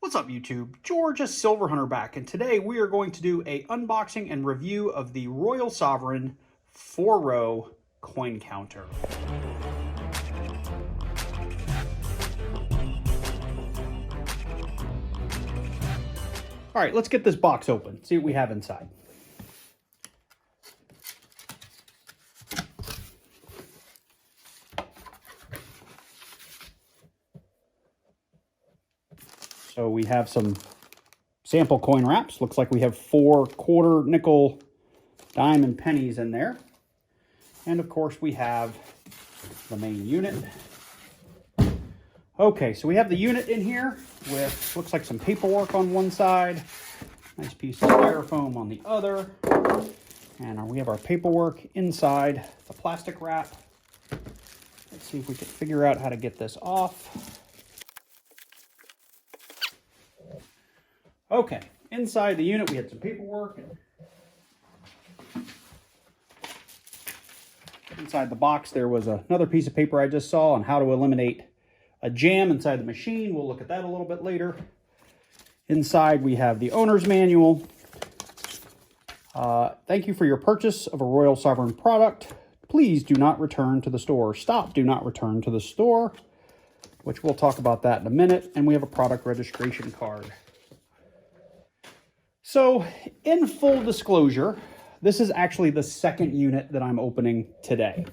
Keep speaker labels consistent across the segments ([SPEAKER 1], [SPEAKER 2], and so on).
[SPEAKER 1] What's up YouTube? George Silverhunter back, and today we are going to do a unboxing and review of the Royal Sovereign 4-row coin counter. All right, let's get this box open, see what we have inside. So we have some sample coin wraps. Looks like we have 4 quarter, nickel, dime, and pennies in there. And of course we have the main unit. Okay, so we have the unit in here with, looks like some paperwork on one side, nice piece of styrofoam on the other. And we have our paperwork inside the plastic wrap. Let's see if we can figure out how to get this off. Okay, inside the unit we had some paperwork. Inside the box there was another piece of paper I just saw on how to eliminate a jam inside the machine. We'll look at that a little bit later. Inside we have the owner's manual. Thank you for your purchase of a Royal Sovereign product. Please do not return to the store. Stop, do not return to the store, which we'll talk about that in a minute. And we have a product registration card. So, in full disclosure, this is actually the second unit that I'm opening today.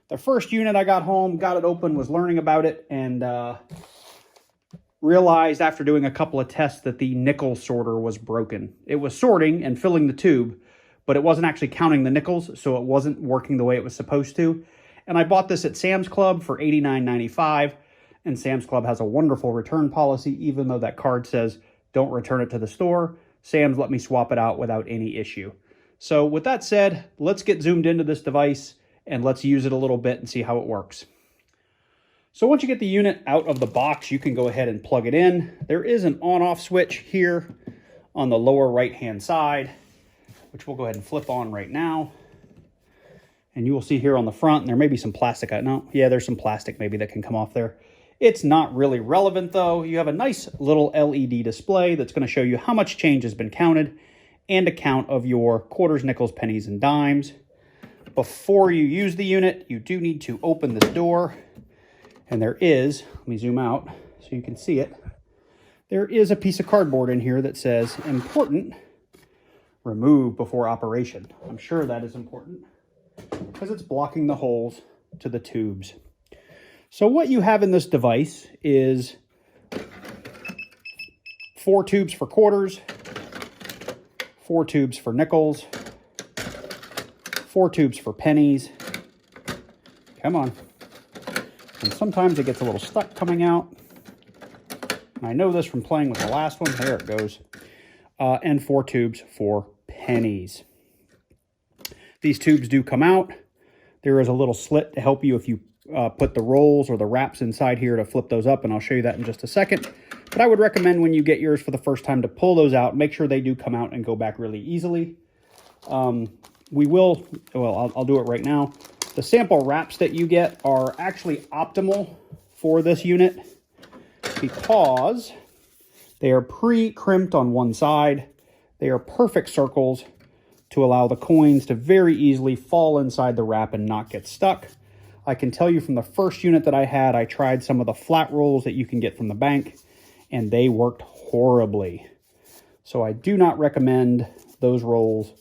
[SPEAKER 1] The first unit I got home, got it open, was learning about it, and realized after doing a couple of tests that the nickel sorter was broken. It was sorting and filling the tube, but it wasn't actually counting the nickels, so it wasn't working the way it was supposed to. And I bought this at SamsClub for $89.95, and SamsClub has a wonderful return policy, even though that card says don't return it to the store. Sam's let me swap it out without any issue. So with that said, let's get zoomed into this device and let's use it a little bit and see how it works. So once you get the unit out of the box, you can go ahead and plug it in. There is an on-off switch here on the lower right-hand side, which we'll go ahead and flip on right now. And you will see here on the front, there may be some plastic. There's some plastic maybe that can come off there. It's not really relevant though. You have a nice little LED display that's going to show you how much change has been counted and a count of your quarters, nickels, pennies, and dimes. Before you use the unit, you do need to open this door. And there is, let me zoom out so you can see it. There is a piece of cardboard in here that says, important, remove before operation. I'm sure that is important because it's blocking the holes to the tubes. So what you have in this device is 4 tubes for quarters, 4 tubes for nickels, 4 tubes for pennies. Come on. And sometimes it gets a little stuck coming out. And I know this from playing with the last one. There it goes. And 4 tubes for pennies. These tubes do come out. There is a little slit to help you if you put the rolls or the wraps inside here to flip those up, and I'll show you that in just a second. But I would recommend when you get yours for the first time to pull those out, make sure they do come out and go back really easily. I'll do it right now. The sample wraps that you get are actually optimal for this unit because they are pre-crimped on one side. They are perfect circles to allow the coins to very easily fall inside the wrap and not get stuck. I can tell you from the first unit that I had, I tried some of the flat rolls that you can get from the bank, and they worked horribly. So I do not recommend those rolls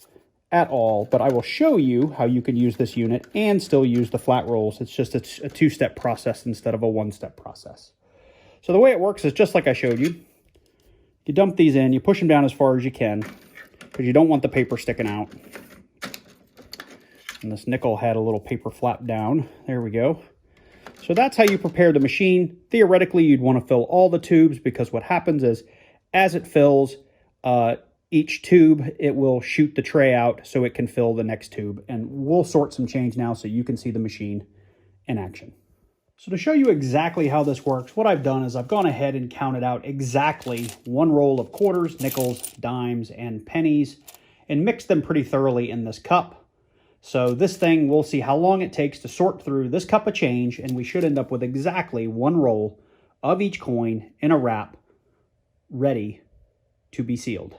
[SPEAKER 1] at all, but I will show you how you can use this unit and still use the flat rolls. It's just a 2-step process instead of a 1-step process. So the way it works is just like I showed you. You dump these in, you push them down as far as you can, because you don't want the paper sticking out. And this nickel had a little paper flap down. There we go. So that's how you prepare the machine. Theoretically, you'd want to fill all the tubes because what happens is as it fills each tube, it will shoot the tray out so it can fill the next tube. And we'll sort some change now so you can see the machine in action. So to show you exactly how this works, what I've done is I've gone ahead and counted out exactly 1 roll of quarters, nickels, dimes, and pennies and mixed them pretty thoroughly in this cup. So this thing, we'll see how long it takes to sort through this cup of change, and we should end up with exactly 1 roll of each coin in a wrap ready to be sealed.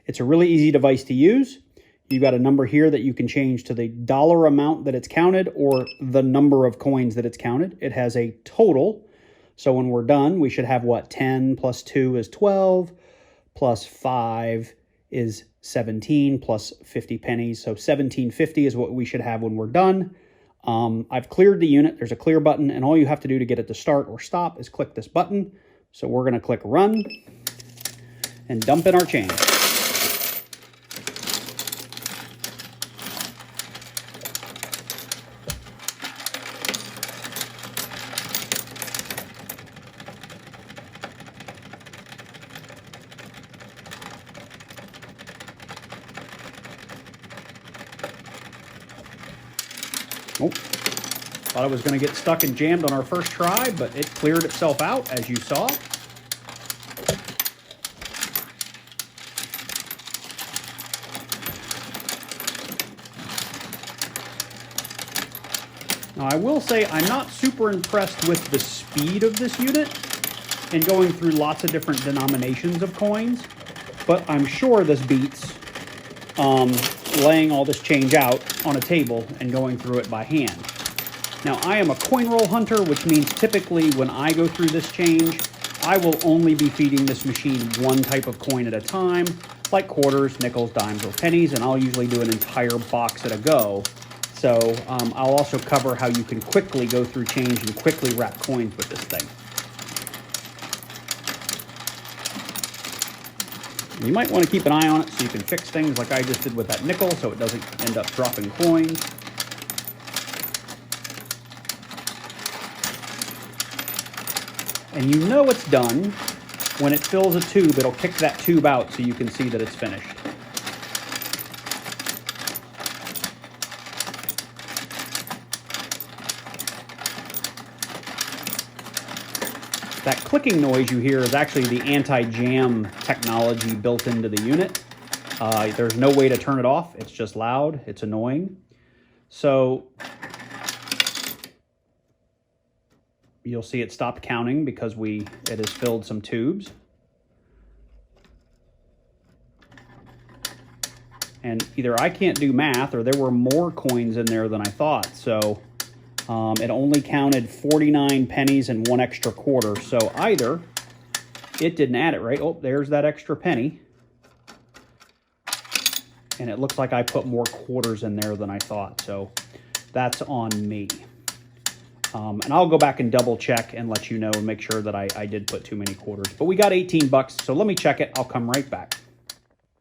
[SPEAKER 1] It's a really easy device to use. You've got a number here that you can change to the dollar amount that it's counted or the number of coins that it's counted. It has a total. So when we're done, we should have what? 10 plus 2 is 12, plus 5 is 17, plus 50 pennies. So 1750 is what we should have when we're done. I've cleared the unit. There's a clear button, and all you have to do to get it to start or stop is click this button. So we're going to click run and dump in our change. Oh, thought it was going to get stuck and jammed on our first try, but it cleared itself out, as you saw. Now, I will say I'm not super impressed with the speed of this unit and going through lots of different denominations of coins, but I'm sure this beats laying all this change out on a table and going through it by hand. Now, I am a coin roll hunter, which means typically when I go through this change, I will only be feeding this machine one type of coin at a time, like quarters, nickels, dimes, or pennies, and I'll usually do an entire box at a go. So I'll also cover how you can quickly go through change and quickly wrap coins with this thing. You might want to keep an eye on it so you can fix things like I just did with that nickel so it doesn't end up dropping coins. And you know it's done when it fills a tube. It'll kick that tube out so you can see that it's finished. That clicking noise you hear is actually the anti-jam technology built into the unit. There's no way to turn it off. It's just loud. It's annoying. So you'll see it stopped counting because it has filled some tubes. And either I can't do math or there were more coins in there than I thought. So it only counted 49 pennies and 1 extra quarter. So either it didn't add it right. Oh, there's that extra penny. And it looks like I put more quarters in there than I thought. So that's on me. And I'll go back and double check and let you know and make sure that I did put too many quarters. But we got 18 bucks. So let me check it. I'll come right back.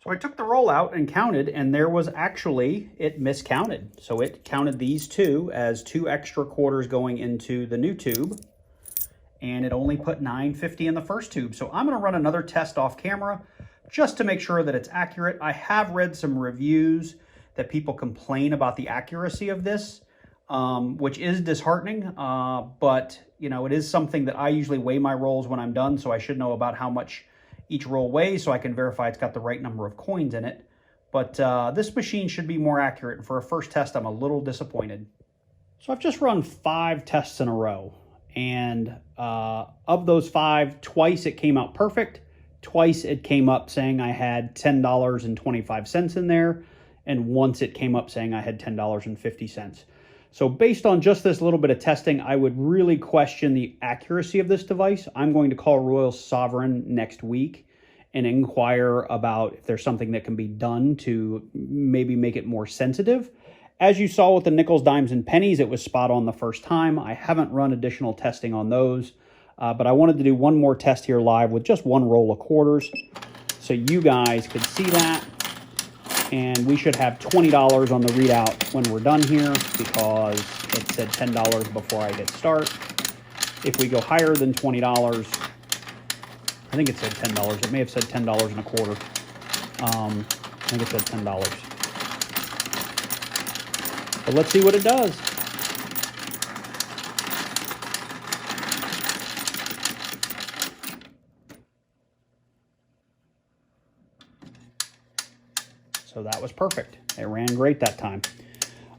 [SPEAKER 1] So I took the roll out and counted, and there was actually, it miscounted. So it counted these two as 2 extra quarters going into the new tube, and it only put 950 in the first tube. So I'm gonna run another test off camera just to make sure that it's accurate. I have read some reviews that people complain about the accuracy of this, which is disheartening, but you know, it is something that I usually weigh my rolls when I'm done, so I should know about how much each roll weighs so I can verify it's got the right number of coins in it. But this machine should be more accurate. And for a first test, I'm a little disappointed. So I've just run 5 tests in a row. And of those 5, twice it came out perfect. Twice it came up saying I had $10.25 in there. And once it came up saying I had $10.50. So based on just this little bit of testing, I would really question the accuracy of this device. I'm going to call Royal Sovereign next week and inquire about if there's something that can be done to maybe make it more sensitive. As you saw with the nickels, dimes, and pennies, it was spot on the first time. I haven't run additional testing on those, but I wanted to do one more test here live with just 1 roll of quarters so you guys could see that. And we should have $20 on the readout when we're done here because it said $10 before I hit start. If we go higher than $20, I think it said $10. It may have said $10 and a quarter. I think it said $10. But let's see what it does. So that was perfect. It ran great that time.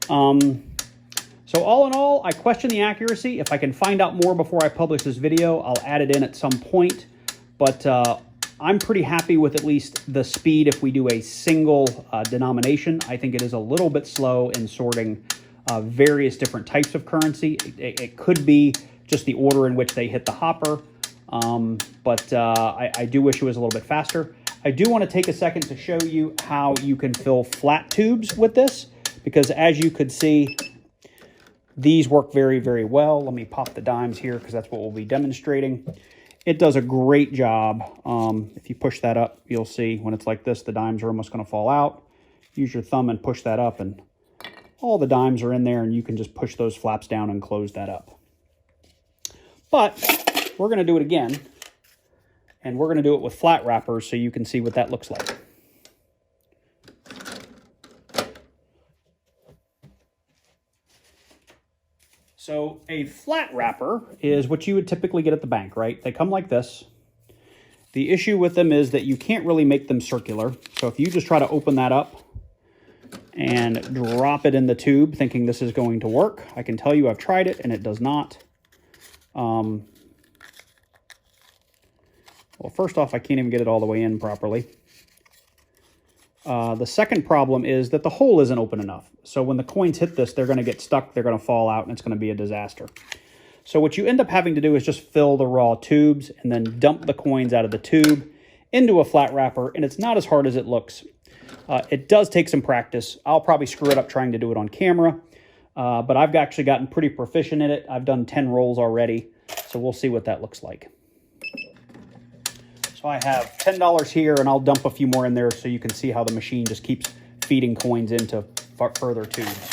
[SPEAKER 1] So all in all, I question the accuracy. If I can find out more before I publish this video, I'll add it in at some point. But I'm pretty happy with at least the speed if we do a single denomination. I think it is a little bit slow in sorting various different types of currency. It could be just the order in which they hit the hopper, but I do wish it was a little bit faster. I do want to take a second to show you how you can fill flat tubes with this, because as you could see, these work very, very well. Let me pop the dimes here because that's what we'll be demonstrating. It does a great job. If you push that up, you'll see when it's like this, the dimes are almost going to fall out. Use your thumb and push that up, and all the dimes are in there, and you can just push those flaps down and close that up. But we're going to do it again, and we're going to do it with flat wrappers so you can see what that looks like. So a flat wrapper is what you would typically get at the bank, right? They come like this. The issue with them is that you can't really make them circular. So if you just try to open that up and drop it in the tube thinking this is going to work, I can tell you I've tried it and it does not. Well, first off, I can't even get it all the way in properly. The second problem is that the hole isn't open enough. So when the coins hit this, they're going to get stuck, they're going to fall out, and it's going to be a disaster. So what you end up having to do is just fill the raw tubes and then dump the coins out of the tube into a flat wrapper, and it's not as hard as it looks. It does take some practice. I'll probably screw it up trying to do it on camera, but I've actually gotten pretty proficient in it. I've done 10 rolls already, so we'll see what that looks like. So I have $10 here, and I'll dump a few more in there so you can see how the machine just keeps feeding coins into further tubes.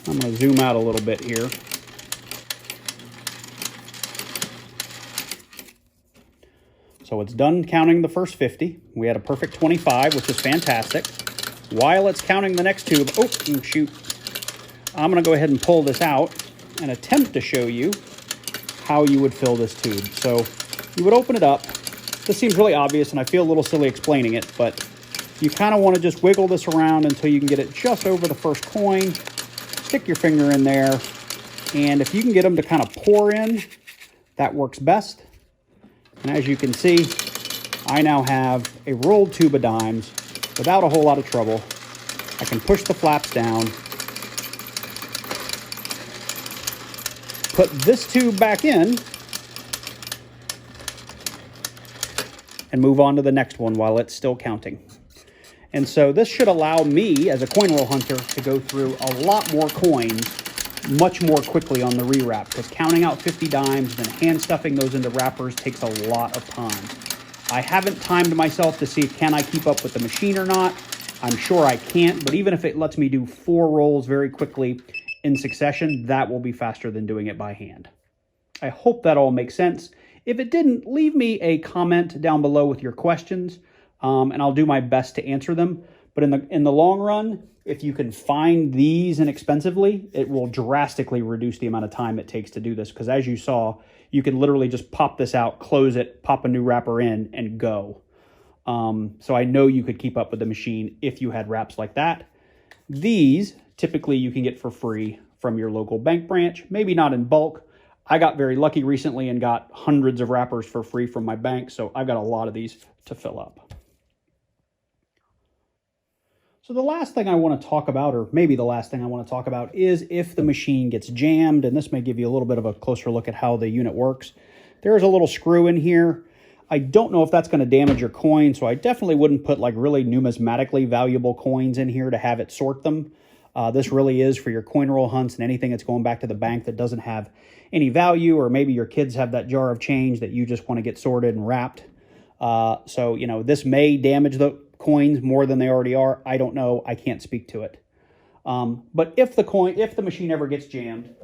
[SPEAKER 1] I'm going to zoom out a little bit here. So it's done counting the first 50. We had a perfect 25, which is fantastic. While it's counting the next tube, oh, shoot. I'm going to go ahead and pull this out and attempt to show you how you would fill this tube. So you would open it up. This seems really obvious, and I feel a little silly explaining it, but you kind of want to just wiggle this around until you can get it just over the first coin. Stick your finger in there, and if you can get them to kind of pour in, that works best. And as you can see, I now have a rolled tube of dimes without a whole lot of trouble. I can push the flaps down, put this tube back in, and move on to the next one while it's still counting. And so this should allow me, as a coin roll hunter, to go through a lot more coins much more quickly on the rewrap, because counting out 50 dimes and hand stuffing those into wrappers takes a lot of time. I haven't timed myself to see can I keep up with the machine or not. I'm sure I can't, but even if it lets me do 4 rolls very quickly in succession, that will be faster than doing it by hand. I hope that all makes sense. If it didn't, leave me a comment down below with your questions, and I'll do my best to answer them. But in the long run, if you can find these inexpensively, it will drastically reduce the amount of time it takes to do this. Because as you saw, you can literally just pop this out, close it, pop a new wrapper in, and go. So I know you could keep up with the machine if you had wraps like that. These, typically you can get for free from your local bank branch, maybe not in bulk. I got very lucky recently and got hundreds of wrappers for free from my bank, so I've got a lot of these to fill up. So the last thing I want to talk about, or maybe the last thing I want to talk about, is if the machine gets jammed, and this may give you a little bit of a closer look at how the unit works. There's a little screw in here. I don't know if that's going to damage your coin, so I definitely wouldn't put like really numismatically valuable coins in here to have it sort them. This really is for your coin roll hunts and anything that's going back to the bank that doesn't have any value, or maybe your kids have that jar of change that you just want to get sorted and wrapped. So, you know, this may damage the coins more than they already are. I don't know. I can't speak to it. But if the machine ever gets jammed,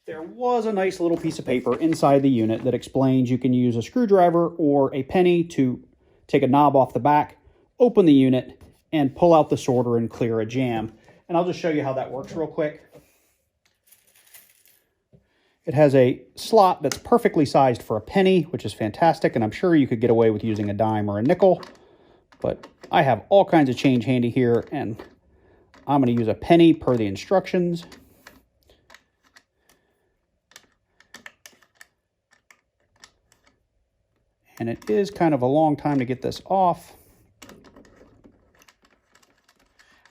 [SPEAKER 1] there was a nice little piece of paper inside the unit that explains you can use a screwdriver or a penny to take a knob off the back, open the unit, and pull out the sorter and clear a jam. And I'll just show you how that works real quick. It has a slot that's perfectly sized for a penny, which is fantastic, and I'm sure you could get away with using a dime or a nickel, but I have all kinds of change handy here, and I'm going to use a penny per the instructions. And it is kind of a long time to get this off.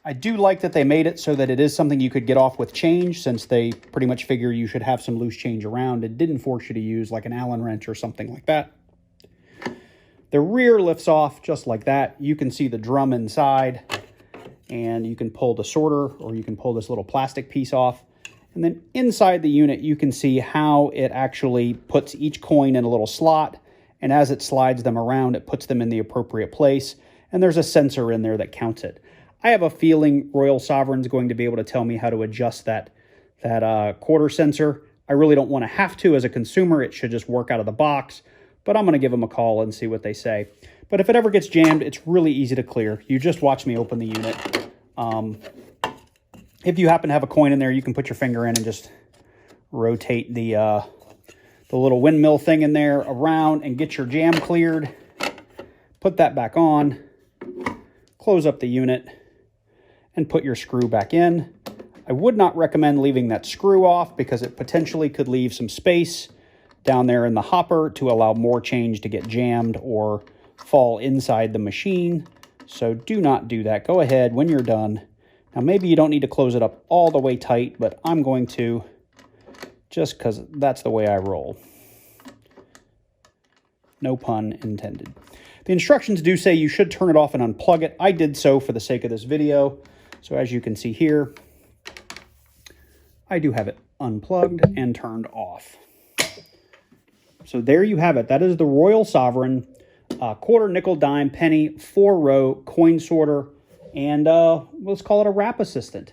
[SPEAKER 1] I do like that they made it so that it is something you could get off with change, since they pretty much figure you should have some loose change around. It didn't force you to use like an Allen wrench or something like that. The rear lifts off just like that. You can see the drum inside, and you can pull the sorter, or you can pull this little plastic piece off. And then inside the unit, you can see how it actually puts each coin in a little slot, and as it slides them around, it puts them in the appropriate place, and there's a sensor in there that counts it. I have a feeling Royal Sovereign's going to be able to tell me how to adjust that quarter sensor. I really don't want to have to as a consumer. It should just work out of the box, but I'm going to give them a call and see what they say. But if it ever gets jammed, it's really easy to clear. You just watch me open the unit. If you happen to have a coin in there, you can put your finger in and just rotate the little windmill thing in there around and get your jam cleared. Put that back on, close up the unit, and put your screw back in. I would not recommend leaving that screw off because it potentially could leave some space down there in the hopper to allow more change to get jammed or fall inside the machine. So do not do that. Go ahead when you're done. Now maybe you don't need to close it up all the way tight, but I'm going to, just because that's the way I roll. No pun intended. The instructions do say you should turn it off and unplug it. I did so for the sake of this video. So as you can see here, I do have it unplugged and turned off. So there you have it. That is the Royal Sovereign quarter, nickel, dime, penny, 4-row coin sorter, and let's call it a wrap assistant.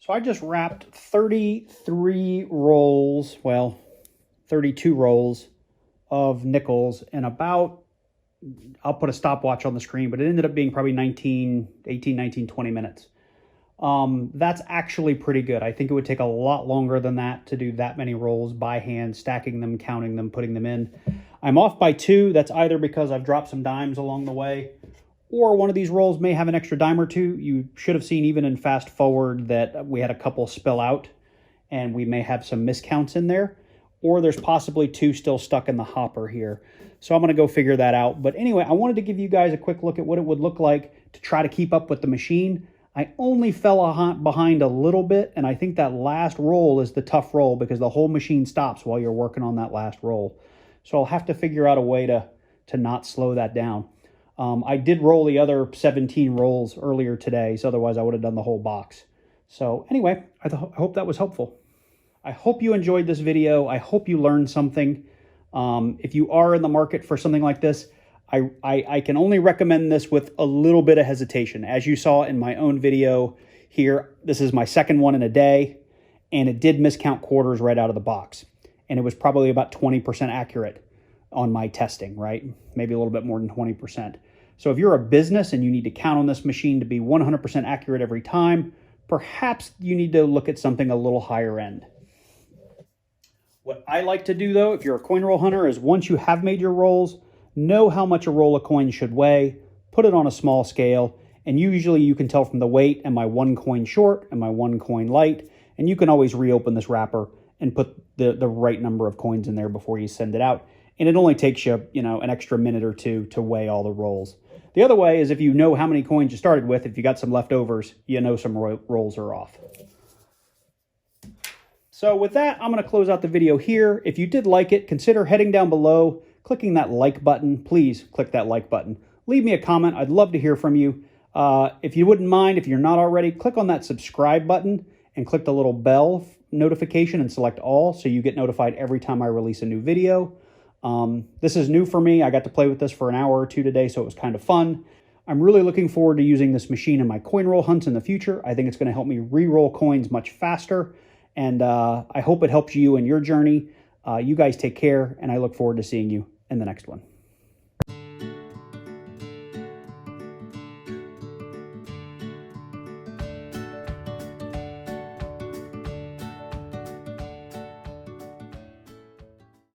[SPEAKER 1] So I just wrapped 33 rolls, well, 32 rolls of nickels in about, I'll put a stopwatch on the screen, but it ended up being probably 18, 19, 20 minutes. That's actually pretty good. I think it would take a lot longer than that to do that many rolls by hand, stacking them, counting them, putting them in. I'm off by 2. That's either because I've dropped some dimes along the way, or one of these rolls may have an extra dime or 2. You should have seen even in fast forward that we had a couple spill out, and we may have some miscounts in there, or there's possibly 2 still stuck in the hopper here. So I'm going to go figure that out. But anyway, I wanted to give you guys a quick look at what it would look like to try to keep up with the machine. I only fell behind a little bit, and I think that last roll is the tough roll because the whole machine stops while you're working on that last roll. So I'll have to figure out a way to not slow that down. I did roll the other 17 rolls earlier today, so otherwise I would have done the whole box. So anyway, I hope that was helpful. I hope you enjoyed this video. I hope you learned something. If you are in the market for something like this, I can only recommend this with a little bit of hesitation. As you saw in my own video here, this is my second one in a day, and it did miscount quarters right out of the box. And it was probably about 20% accurate on my testing, right? Maybe a little bit more than 20%. So if you're a business and you need to count on this machine to be 100% accurate every time, perhaps you need to look at something a little higher end. What I like to do though, if you're a coin roll hunter, is once you have made your rolls, know how much a roll of coins should weigh, put it on a small scale, and usually you can tell from the weight, am I 1 coin short, am I 1 coin light, and you can always reopen this wrapper and put the right number of coins in there before you send it out. And it only takes you, an extra minute or two to weigh all the rolls. The other way is if you know how many coins you started with, if you got some leftovers, you know some rolls are off. So with that, I'm going to close out the video here. If you did like it, consider heading down below, clicking that like button. Please click that like button. Leave me a comment. I'd love to hear from you. If you wouldn't mind, if you're not already, click on that subscribe button and click the little bell notification and select all so you get notified every time I release a new video. This is new for me. I got to play with this for an hour or two today, so it was kind of fun. I'm really looking forward to using this machine in my coin roll hunts in the future. I think it's going to help me re-roll coins much faster, and I hope it helps you in your journey. You guys take care, and I look forward to seeing you in the next one.